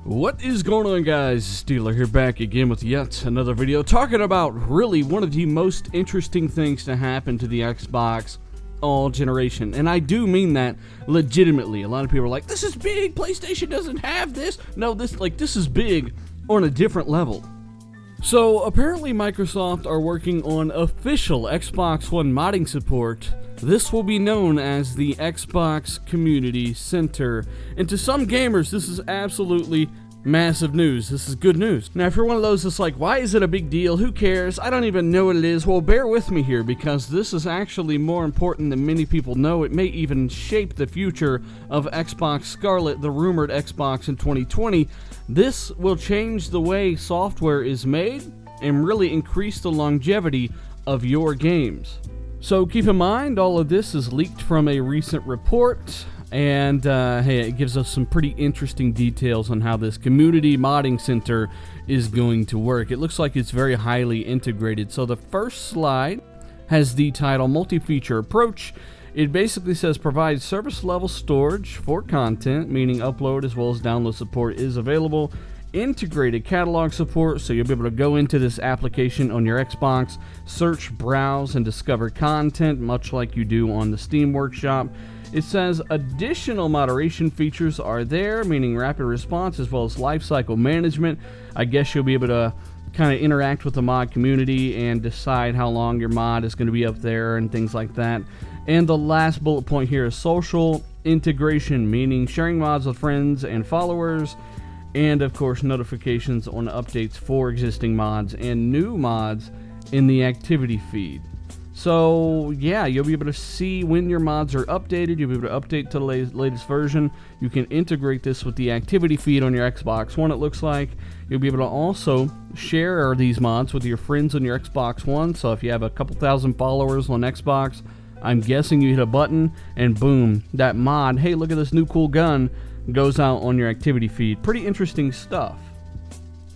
What is going on, guys? Steeler here, back again with yet another video talking about really one of the most interesting things to happen to the Xbox all generation. And I do mean that legitimately. A lot of people are like, this is big, PlayStation doesn't have this. No, this is big on a different level. So apparently Microsoft are working on official Xbox One modding support. This will be known as the Xbox Community Center. And to some gamers, this is absolutely massive news. This is good news. Now, if you're one of those that's like, why is it a big deal? Who cares? I don't even know what it is. Well, bear with me here, because this is actually more important than many people know. It may even shape the future of Xbox Scarlet, the rumored Xbox in 2020. This will change the way software is made and really increase the longevity of your games. So keep in mind, all of this is leaked from a recent report, and hey, it gives us some pretty interesting details on how this community modding center is going to work. It looks like it's very highly integrated. So the first slide has the title Multi-Feature Approach. It basically says provide service level storage for content, meaning upload as well as download support is available. Integrated catalog support, so you'll be able to go into this application on your Xbox, search, browse, and discover content, much like you do on the Steam Workshop. It says additional moderation features are there, meaning rapid response as well as lifecycle management. I guess you'll be able to kind of interact with the mod community and decide how long your mod is going to be up there and things like that. And the last bullet point here is social integration, meaning sharing mods with friends and followers, and of course notifications on updates for existing mods and new mods in the activity feed. So yeah, you'll be able to see when your mods are updated. You'll be able to update to the latest version. You can integrate this with the activity feed on your Xbox One, it looks like. You'll be able to also share these mods with your friends on your Xbox One. So if you have a couple thousand followers on Xbox, I'm guessing you hit a button and boom, that mod, hey, look at this new cool gun, goes out on your activity feed. Pretty interesting stuff.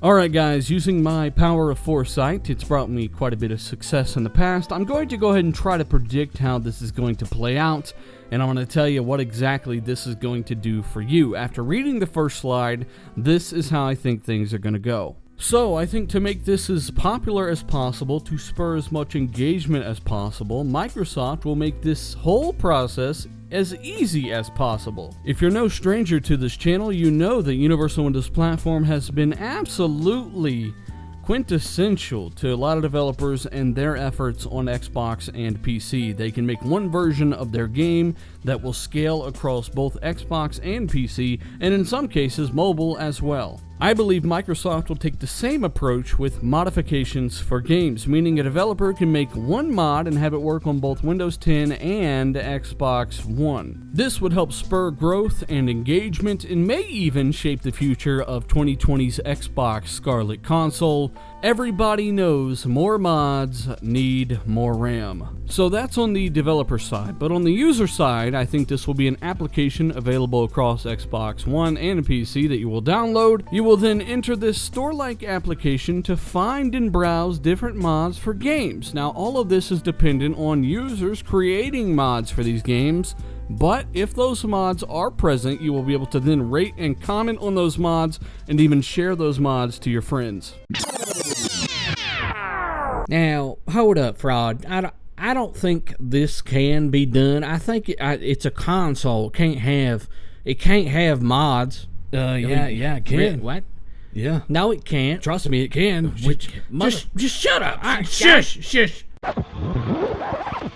Alright guys, using my power of foresight, it's brought me quite a bit of success in the past. I'm going to go ahead and try to predict how this is going to play out, and I'm going to tell you what exactly this is going to do for you. After reading the first slide, this is how I think things are going to go. So, I think to make this as popular as possible, to spur as much engagement as possible, Microsoft will make this whole process as easy as possible. If you're no stranger to this channel, you know that Universal Windows Platform has been absolutely quintessential to a lot of developers and their efforts on Xbox and PC. They can make one version of their game that will scale across both Xbox and PC, and in some cases mobile as well. I believe Microsoft will take the same approach with modifications for games, meaning a developer can make one mod and have it work on both Windows 10 and Xbox One. This would help spur growth and engagement and may even shape the future of 2020's Xbox Scarlet console. Everybody knows more mods need more RAM. So that's on the developer side, but on the user side, I think this will be an application available across Xbox One and PC that you will download. You will then enter this store-like application to find and browse different mods for games. Now, all of this is dependent on users creating mods for these games, but if those mods are present, you will be able to then rate and comment on those mods and even share those mods to your friends. Now, hold up, Fraud. I don't think this can be done. I think it's a console. It can't have mods. Yeah, it can. What? Yeah. No, it can't. Trust me, it can. Just shut up. Shush.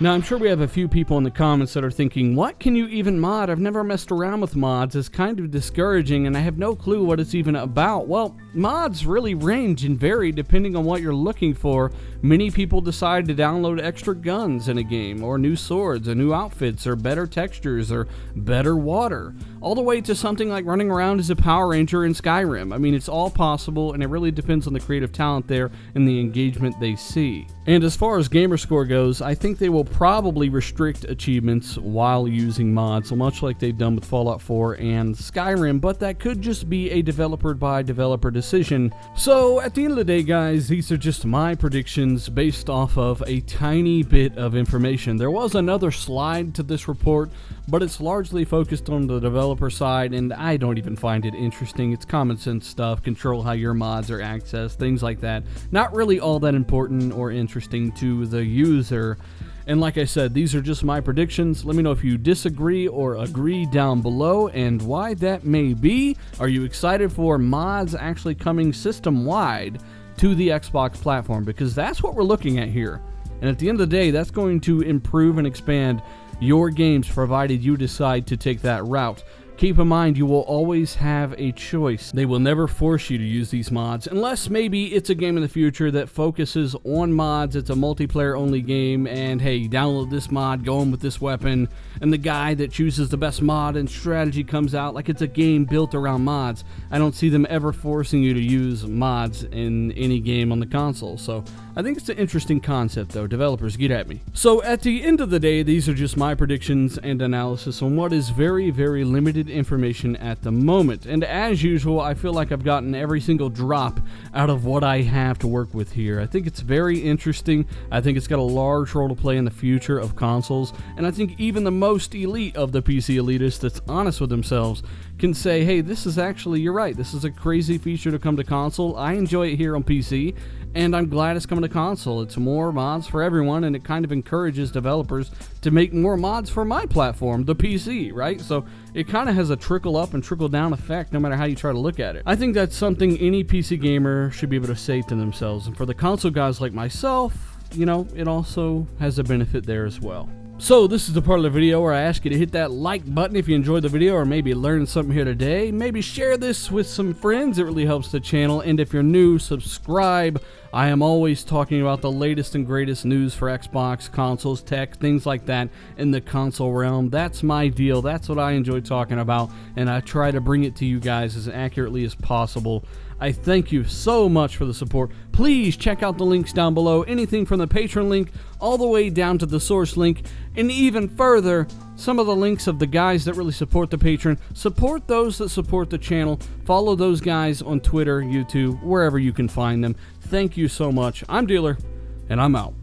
Now, I'm sure we have a few people in the comments that are thinking, what can you even mod? I've never messed around with mods. It's kind of discouraging, and I have no clue what it's even about. Well, mods really range and vary depending on what you're looking for. Many people decide to download extra guns in a game, or new swords, or new outfits, or better textures, or better water, all the way to something like running around as a Power Ranger in Skyrim. I mean, it's all possible, and it really depends on the creative talent there and the engagement they see. And as far as Gamerscore goes, I think they will will probably restrict achievements while using mods, so much like they've done with Fallout 4 and Skyrim, but that could just be a developer by developer decision. So at the end of the day, guys, these are just my predictions based off of a tiny bit of information. There was another slide to this report, but it's largely focused on the developer side, and I don't even find it interesting. It's common sense stuff, control how your mods are accessed, things like that. Not really all that important or interesting to the user. And like I said, these are just my predictions. Let me know if you disagree or agree down below and why that may be. Are you excited for mods actually coming system-wide to the Xbox platform? Because that's what we're looking at here. And at the end of the day, that's going to improve and expand your games, provided you decide to take that route. Keep in mind, you will always have a choice. They will never force you to use these mods, unless maybe it's a game in the future that focuses on mods. It's a multiplayer only game, and hey, download this mod, go in with this weapon, and the guy that chooses the best mod and strategy comes out. Like, it's a game built around mods. I don't see them ever forcing you to use mods in any game on the console. So I think it's an interesting concept, though. Developers, get at me. So at the end of the day, these are just my predictions and analysis on what is very, very limited information at the moment. And as usual, I feel like I've gotten every single drop out of what I have to work with here. I think it's very interesting. I think it's got a large role to play in the future of consoles. And I think even the most elite of the PC elitists that's honest with themselves can say, hey, this is actually, you're right, this is a crazy feature to come to console. I enjoy it here on PC, and I'm glad it's coming to console. It's more mods for everyone, and it kind of encourages developers to make more mods for my platform, the PC, right? So it kind of has a trickle up and trickle down effect no matter how you try to look at it. I think that's something any PC gamer should be able to say to themselves. And for the console guys like myself, you know, it also has a benefit there as well. So this is the part of the video where I ask you to hit that like button if you enjoyed the video or maybe learned something here today. Maybe share this with some friends. It really helps the channel. And if you're new, subscribe. I am always talking about the latest and greatest news for Xbox, consoles, tech, things like that in the console realm. That's my deal. That's what I enjoy talking about, and I try to bring it to you guys as accurately as possible. I thank you so much for the support. Please check out the links down below. Anything from the Patreon link all the way down to the source link, and even further, some of the links of the guys that really support the Patreon. Support those that support the channel. Follow those guys on Twitter, YouTube, wherever you can find them. Thank you so much. I'm Dealer, and I'm out.